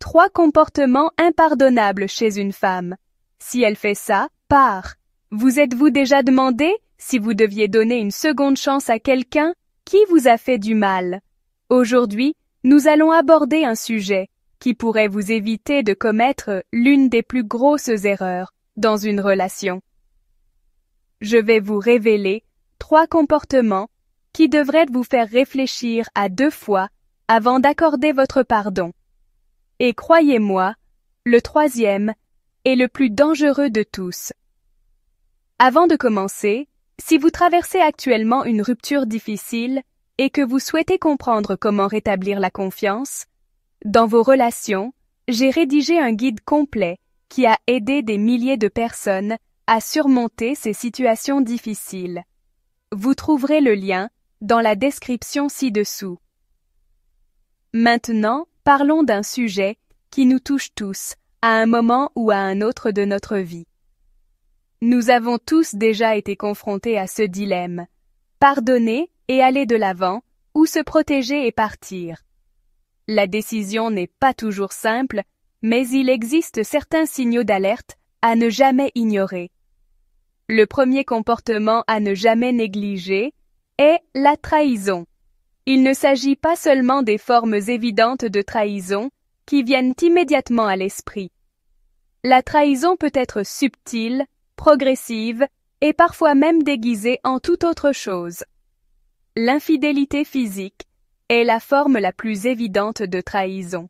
3 comportements impardonnables chez une femme. Si elle fait ça, pars. Vous êtes-vous déjà demandé si vous deviez donner une seconde chance à quelqu'un qui vous a fait du mal? Aujourd'hui, nous allons aborder un sujet qui pourrait vous éviter de commettre l'une des plus grosses erreurs dans une relation. Je vais vous révéler 3 comportements qui devraient vous faire réfléchir à 2 fois avant d'accorder votre pardon. Et croyez-moi, le 3e est le plus dangereux de tous. Avant de commencer, si vous traversez actuellement une rupture difficile et que vous souhaitez comprendre comment rétablir la confiance, dans vos relations, j'ai rédigé un guide complet qui a aidé des milliers de personnes à surmonter ces situations difficiles. Vous trouverez le lien dans la description ci-dessous. Maintenant, parlons d'un sujet qui nous touche tous, à un moment ou à un autre de notre vie. Nous avons tous déjà été confrontés à ce dilemme. Pardonner et aller de l'avant, ou se protéger et partir. La décision n'est pas toujours simple, mais il existe certains signaux d'alerte à ne jamais ignorer. Le premier comportement à ne jamais négliger est la trahison. Il ne s'agit pas seulement des formes évidentes de trahison qui viennent immédiatement à l'esprit. La trahison peut être subtile, progressive et parfois même déguisée en toute autre chose. L'infidélité physique est la forme la plus évidente de trahison.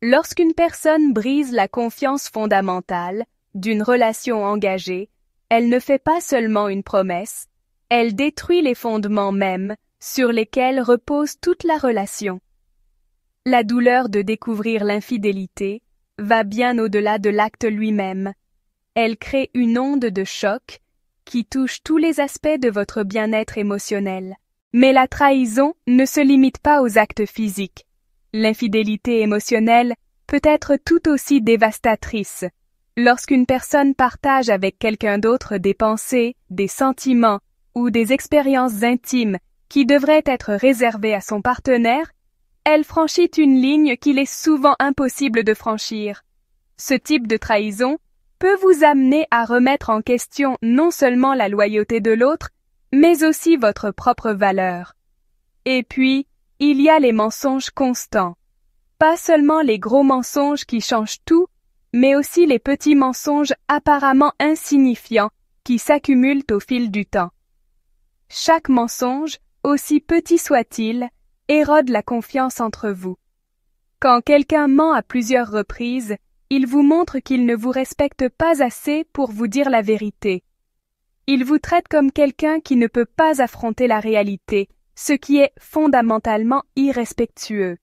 Lorsqu'une personne brise la confiance fondamentale d'une relation engagée, elle ne fait pas seulement une promesse, elle détruit les fondements mêmes sur lesquels repose toute la relation. La douleur de découvrir l'infidélité va bien au-delà de l'acte lui-même. Elle crée une onde de choc qui touche tous les aspects de votre bien-être émotionnel. Mais la trahison ne se limite pas aux actes physiques. L'infidélité émotionnelle peut être tout aussi dévastatrice. Lorsqu'une personne partage avec quelqu'un d'autre des pensées, des sentiments ou des expériences intimes qui devraient être réservées à son partenaire, elle franchit une ligne qu'il est souvent impossible de franchir. Ce type de trahison peut vous amener à remettre en question non seulement la loyauté de l'autre, mais aussi votre propre valeur. Et puis, il y a les mensonges constants. Pas seulement les gros mensonges qui changent tout, mais aussi les petits mensonges apparemment insignifiants qui s'accumulent au fil du temps. Chaque mensonge, aussi petit soit-il, érode la confiance entre vous. Quand quelqu'un ment à plusieurs reprises, il vous montre qu'il ne vous respecte pas assez pour vous dire la vérité. Il vous traite comme quelqu'un qui ne peut pas affronter la réalité, ce qui est fondamentalement irrespectueux.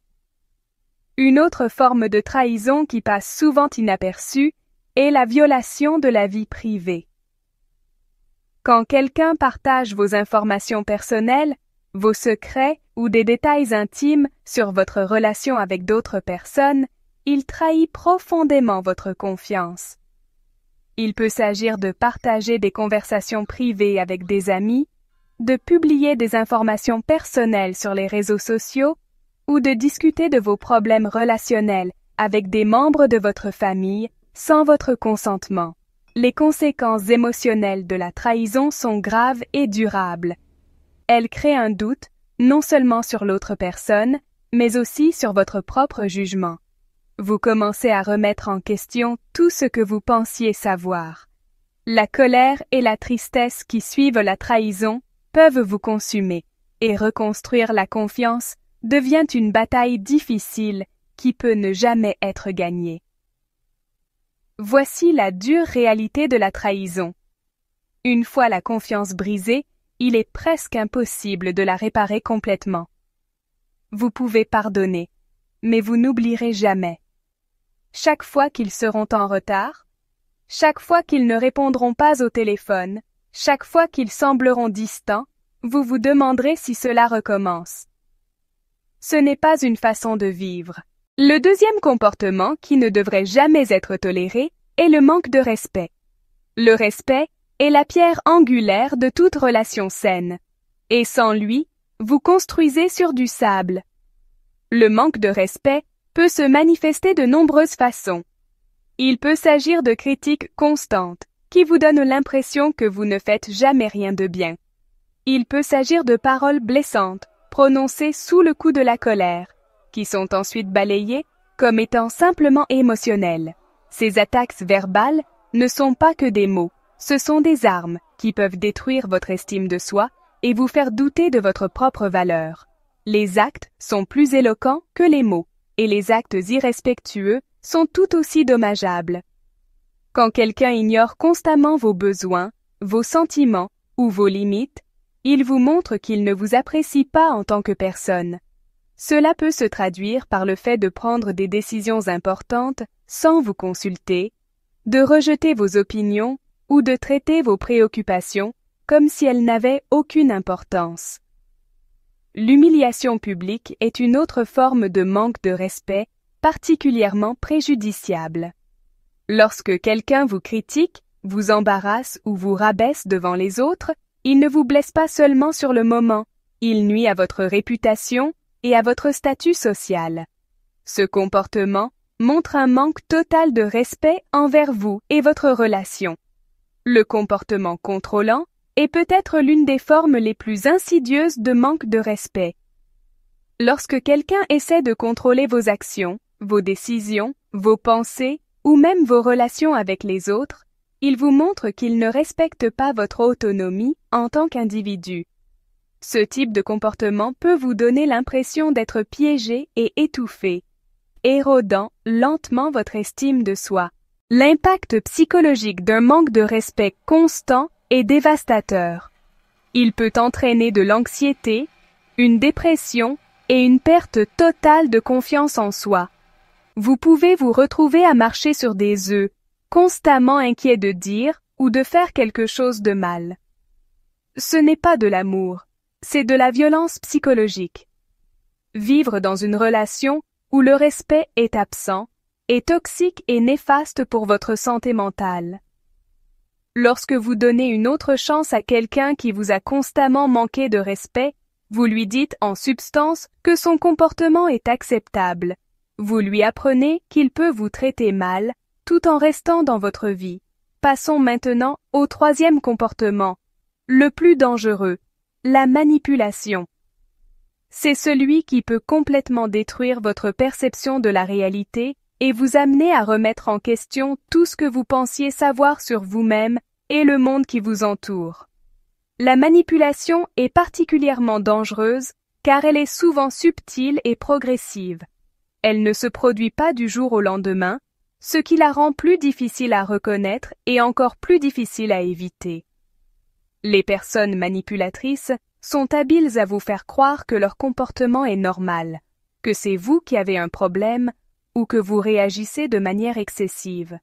Une autre forme de trahison qui passe souvent inaperçue est la violation de la vie privée. Quand quelqu'un partage vos informations personnelles, vos secrets ou des détails intimes sur votre relation avec d'autres personnes, il trahit profondément votre confiance. Il peut s'agir de partager des conversations privées avec des amis, de publier des informations personnelles sur les réseaux sociaux ou de discuter de vos problèmes relationnels avec des membres de votre famille sans votre consentement. Les conséquences émotionnelles de la trahison sont graves et durables. Elles créent un doute non seulement sur l'autre personne, mais aussi sur votre propre jugement. Vous commencez à remettre en question tout ce que vous pensiez savoir. La colère et la tristesse qui suivent la trahison peuvent vous consumer, et reconstruire la confiance devient une bataille difficile qui peut ne jamais être gagnée. Voici la dure réalité de la trahison. Une fois la confiance brisée, il est presque impossible de la réparer complètement. Vous pouvez pardonner, mais vous n'oublierez jamais. Chaque fois qu'ils seront en retard, chaque fois qu'ils ne répondront pas au téléphone, chaque fois qu'ils sembleront distants, vous vous demanderez si cela recommence. Ce n'est pas une façon de vivre. Le deuxième comportement qui ne devrait jamais être toléré est le manque de respect. Le respect est la pierre angulaire de toute relation saine, et sans lui, vous construisez sur du sable. Le manque de respect peut se manifester de nombreuses façons. Il peut s'agir de critiques constantes, qui vous donnent l'impression que vous ne faites jamais rien de bien. Il peut s'agir de paroles blessantes, prononcées sous le coup de la colère, qui sont ensuite balayées comme étant simplement émotionnelles. Ces attaques verbales ne sont pas que des mots, ce sont des armes qui peuvent détruire votre estime de soi et vous faire douter de votre propre valeur. Les actes sont plus éloquents que les mots, et les actes irrespectueux sont tout aussi dommageables. Quand quelqu'un ignore constamment vos besoins, vos sentiments ou vos limites, il vous montre qu'il ne vous apprécie pas en tant que personne. Cela peut se traduire par le fait de prendre des décisions importantes sans vous consulter, de rejeter vos opinions ou de traiter vos préoccupations comme si elles n'avaient aucune importance. L'humiliation publique est une autre forme de manque de respect particulièrement préjudiciable. Lorsque quelqu'un vous critique, vous embarrasse ou vous rabaisse devant les autres, il ne vous blesse pas seulement sur le moment, il nuit à votre réputation et à votre statut social. Ce comportement montre un manque total de respect envers vous et votre relation. Le comportement contrôlant est peut-être l'une des formes les plus insidieuses de manque de respect. Lorsque quelqu'un essaie de contrôler vos actions, vos décisions, vos pensées ou même vos relations avec les autres, il vous montre qu'il ne respecte pas votre autonomie en tant qu'individu. Ce type de comportement peut vous donner l'impression d'être piégé et étouffé, érodant lentement votre estime de soi. L'impact psychologique d'un manque de respect constant est dévastateur. Il peut entraîner de l'anxiété, une dépression et une perte totale de confiance en soi. Vous pouvez vous retrouver à marcher sur des œufs, constamment inquiet de dire ou de faire quelque chose de mal. Ce n'est pas de l'amour, c'est de la violence psychologique. Vivre dans une relation où le respect est absent est toxique et néfaste pour votre santé mentale. Lorsque vous donnez une autre chance à quelqu'un qui vous a constamment manqué de respect, vous lui dites en substance que son comportement est acceptable. Vous lui apprenez qu'il peut vous traiter mal, tout en restant dans votre vie. Passons maintenant au troisième comportement, le plus dangereux, la manipulation. C'est celui qui peut complètement détruire votre perception de la réalité et vous amener à remettre en question tout ce que vous pensiez savoir sur vous-même et le monde qui vous entoure. La manipulation est particulièrement dangereuse car elle est souvent subtile et progressive. Elle ne se produit pas du jour au lendemain, ce qui la rend plus difficile à reconnaître et encore plus difficile à éviter. Les personnes manipulatrices sont habiles à vous faire croire que leur comportement est normal, que c'est vous qui avez un problème ou que vous réagissez de manière excessive.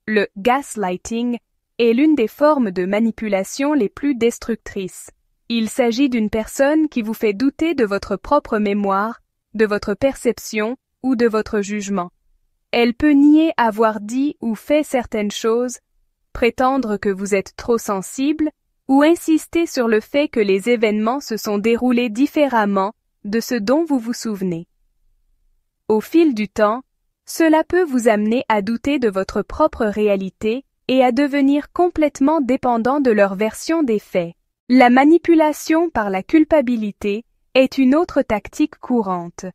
Le gaslighting est l'une des formes de manipulation les plus destructrices. Il s'agit d'une personne qui vous fait douter de votre propre mémoire, de votre perception ou de votre jugement. Elle peut nier avoir dit ou fait certaines choses, prétendre que vous êtes trop sensible ou insister sur le fait que les événements se sont déroulés différemment de ce dont vous vous souvenez. Au fil du temps, cela peut vous amener à douter de votre propre réalité et à devenir complètement dépendant de leur version des faits. La manipulation par la culpabilité est une autre tactique courante.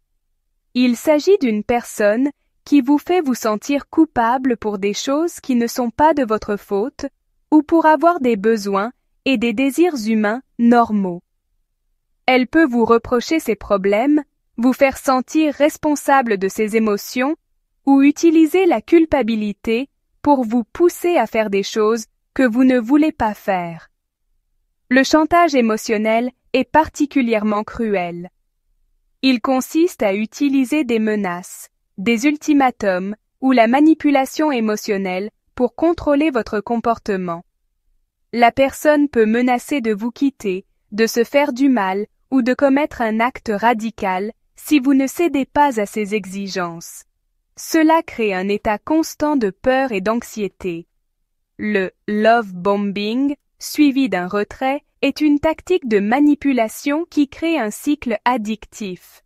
Il s'agit d'une personne qui vous fait vous sentir coupable pour des choses qui ne sont pas de votre faute ou pour avoir des besoins et des désirs humains normaux. Elle peut vous reprocher ses problèmes, vous faire sentir responsable de ses émotions ou utiliser la culpabilité pour vous pousser à faire des choses que vous ne voulez pas faire. Le chantage émotionnel est particulièrement cruel. Il consiste à utiliser des menaces, des ultimatums ou la manipulation émotionnelle pour contrôler votre comportement. La personne peut menacer de vous quitter, de se faire du mal ou de commettre un acte radical si vous ne cédez pas à ses exigences. Cela crée un état constant de peur et d'anxiété. Le love bombing, suivi d'un retrait, est une tactique de manipulation qui crée un cycle addictif.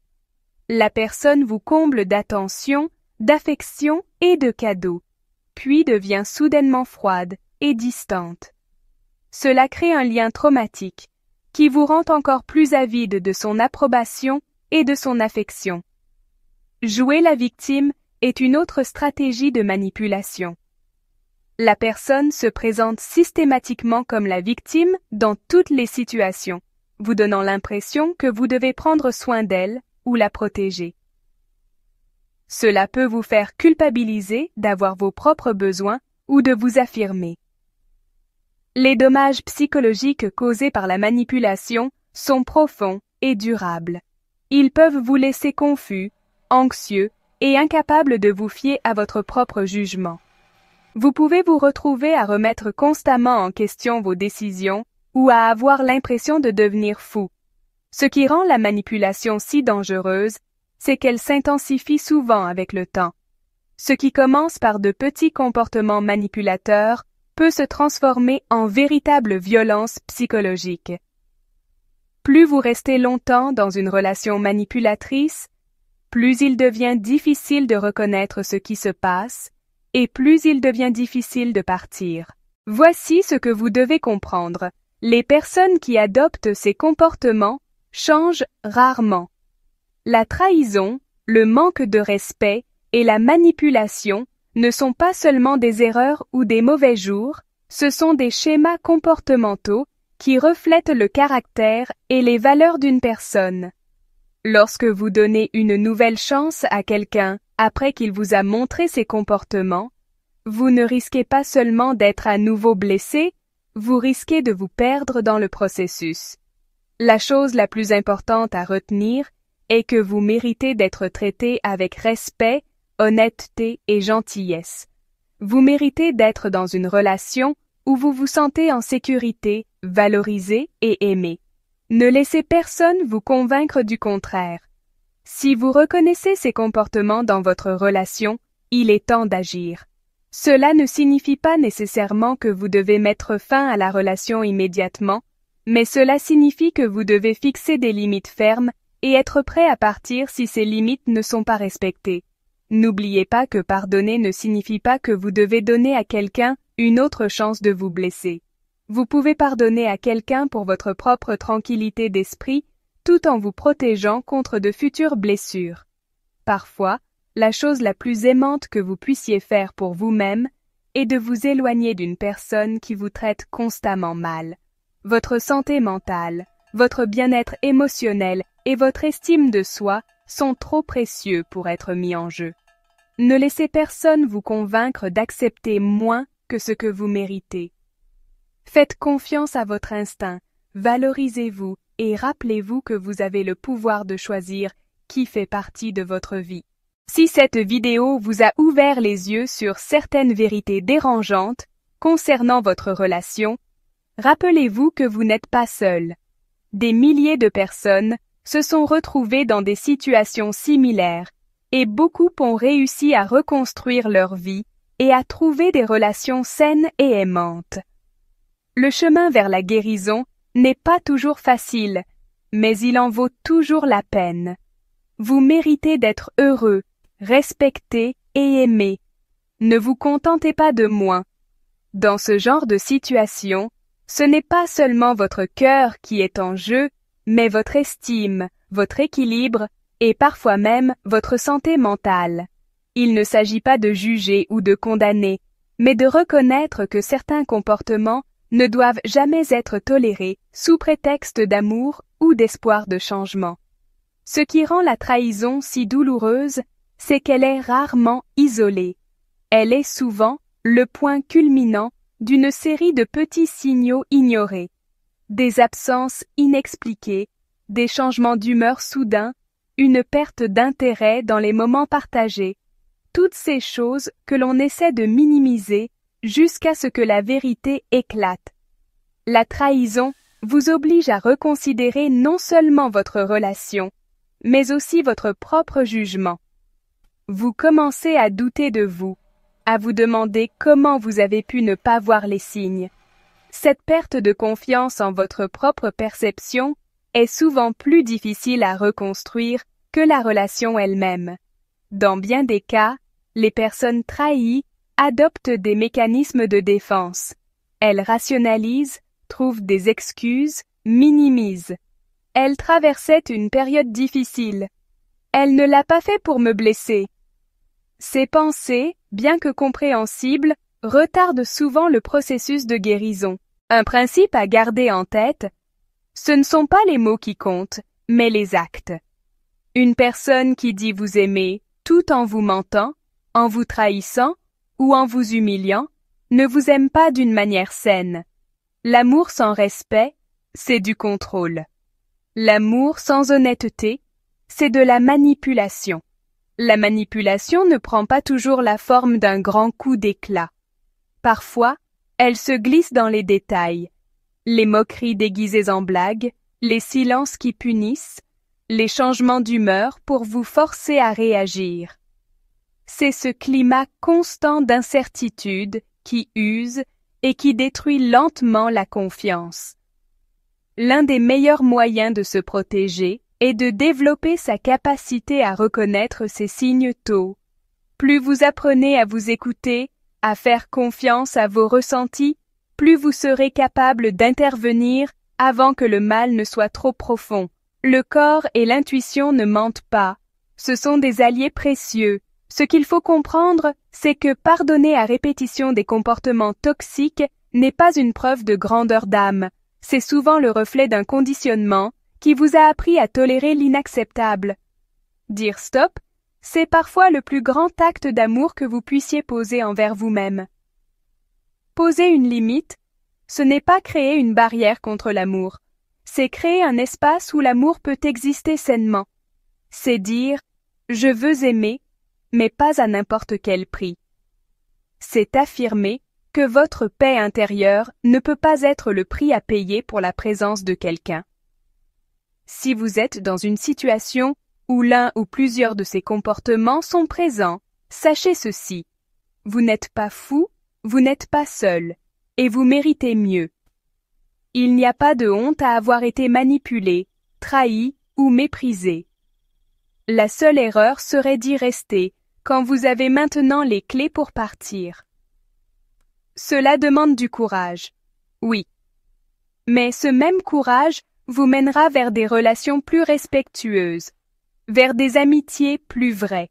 La personne vous comble d'attention, d'affection et de cadeaux, puis devient soudainement froide et distante. Cela crée un lien traumatique qui vous rend encore plus avide de son approbation et de son affection. Jouer la victime est une autre stratégie de manipulation. La personne se présente systématiquement comme la victime dans toutes les situations, vous donnant l'impression que vous devez prendre soin d'elle ou la protéger. Cela peut vous faire culpabiliser d'avoir vos propres besoins ou de vous affirmer. Les dommages psychologiques causés par la manipulation sont profonds et durables. Ils peuvent vous laisser confus, anxieux et incapable de vous fier à votre propre jugement. Vous pouvez vous retrouver à remettre constamment en question vos décisions ou à avoir l'impression de devenir fou. Ce qui rend la manipulation si dangereuse, c'est qu'elle s'intensifie souvent avec le temps. Ce qui commence par de petits comportements manipulateurs peut se transformer en véritable violence psychologique. Plus vous restez longtemps dans une relation manipulatrice, plus il devient difficile de reconnaître ce qui se passe et plus il devient difficile de partir. Voici ce que vous devez comprendre. Les personnes qui adoptent ces comportements changent rarement. La trahison, le manque de respect et la manipulation ne sont pas seulement des erreurs ou des mauvais jours, ce sont des schémas comportementaux qui reflètent le caractère et les valeurs d'une personne. Lorsque vous donnez une nouvelle chance à quelqu'un après qu'il vous a montré ses comportements, vous ne risquez pas seulement d'être à nouveau blessé, vous risquez de vous perdre dans le processus. La chose la plus importante à retenir est que vous méritez d'être traité avec respect, honnêteté et gentillesse. Vous méritez d'être dans une relation où vous vous sentez en sécurité, valorisé et aimé. Ne laissez personne vous convaincre du contraire. Si vous reconnaissez ces comportements dans votre relation, il est temps d'agir. Cela ne signifie pas nécessairement que vous devez mettre fin à la relation immédiatement, mais cela signifie que vous devez fixer des limites fermes et être prêt à partir si ces limites ne sont pas respectées. N'oubliez pas que pardonner ne signifie pas que vous devez donner à quelqu'un une autre chance de vous blesser. Vous pouvez pardonner à quelqu'un pour votre propre tranquillité d'esprit, tout en vous protégeant contre de futures blessures. Parfois, la chose la plus aimante que vous puissiez faire pour vous-même est de vous éloigner d'une personne qui vous traite constamment mal. Votre santé mentale, votre bien-être émotionnel et votre estime de soi sont trop précieux pour être mis en jeu. Ne laissez personne vous convaincre d'accepter moins que ce que vous méritez. Faites confiance à votre instinct, valorisez-vous et rappelez-vous que vous avez le pouvoir de choisir qui fait partie de votre vie. Si cette vidéo vous a ouvert les yeux sur certaines vérités dérangeantes concernant votre relation, rappelez-vous que vous n'êtes pas seul. Des milliers de personnes se sont retrouvées dans des situations similaires et beaucoup ont réussi à reconstruire leur vie et à trouver des relations saines et aimantes. Le chemin vers la guérison n'est pas toujours facile, mais il en vaut toujours la peine. Vous méritez d'être heureux, respecté et aimé. Ne vous contentez pas de moins. Dans ce genre de situation, ce n'est pas seulement votre cœur qui est en jeu, mais votre estime, votre équilibre et parfois même votre santé mentale. Il ne s'agit pas de juger ou de condamner, mais de reconnaître que certains comportements ne doivent jamais être tolérés sous prétexte d'amour ou d'espoir de changement. Ce qui rend la trahison si douloureuse, c'est qu'elle est rarement isolée. Elle est souvent le point culminant d'une série de petits signaux ignorés. Des absences inexpliquées, des changements d'humeur soudains, une perte d'intérêt dans les moments partagés. Toutes ces choses que l'on essaie de minimiser jusqu'à ce que la vérité éclate. La trahison vous oblige à reconsidérer non seulement votre relation, mais aussi votre propre jugement. Vous commencez à douter de vous, à vous demander comment vous avez pu ne pas voir les signes. Cette perte de confiance en votre propre perception est souvent plus difficile à reconstruire que la relation elle-même. Dans bien des cas, les personnes trahies adoptent des mécanismes de défense. Elles rationalisent, trouvent des excuses, minimisent. Elle traversait une période difficile. Elle ne l'a pas fait pour me blesser. Ces pensées, bien que compréhensibles, retardent souvent le processus de guérison. Un principe à garder en tête, ce ne sont pas les mots qui comptent, mais les actes. Une personne qui dit vous aimer tout en vous mentant, en vous trahissant ou en vous humiliant, ne vous aime pas d'une manière saine. L'amour sans respect, c'est du contrôle. L'amour sans honnêteté, c'est de la manipulation. La manipulation ne prend pas toujours la forme d'un grand coup d'éclat. Parfois, elle se glisse dans les détails. Les moqueries déguisées en blagues, les silences qui punissent, les changements d'humeur pour vous forcer à réagir. C'est ce climat constant d'incertitude qui use et qui détruit lentement la confiance. L'un des meilleurs moyens de se protéger est de développer sa capacité à reconnaître ces signes tôt. Plus vous apprenez à vous écouter, à faire confiance à vos ressentis, plus vous serez capable d'intervenir avant que le mal ne soit trop profond. Le corps et l'intuition ne mentent pas. Ce sont des alliés précieux. Ce qu'il faut comprendre, c'est que pardonner à répétition des comportements toxiques n'est pas une preuve de grandeur d'âme. C'est souvent le reflet d'un conditionnement qui vous a appris à tolérer l'inacceptable. Dire stop, c'est parfois le plus grand acte d'amour que vous puissiez poser envers vous-même. Poser une limite, ce n'est pas créer une barrière contre l'amour. C'est créer un espace où l'amour peut exister sainement. C'est dire « je veux aimer », mais pas à n'importe quel prix. C'est affirmer que votre paix intérieure ne peut pas être le prix à payer pour la présence de quelqu'un. Si vous êtes dans une situation où l'un ou plusieurs de ces comportements sont présents, sachez ceci. Vous n'êtes pas fou, vous n'êtes pas seul, et vous méritez mieux. Il n'y a pas de honte à avoir été manipulé, trahi ou méprisé. La seule erreur serait d'y rester quand vous avez maintenant les clés pour partir. Cela demande du courage, oui. Mais ce même courage vous mènera vers des relations plus respectueuses, vers des amitiés plus vraies,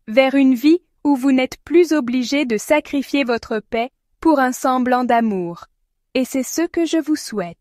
vers une vie où vous n'êtes plus obligé de sacrifier votre paix pour un semblant d'amour. Et c'est ce que je vous souhaite.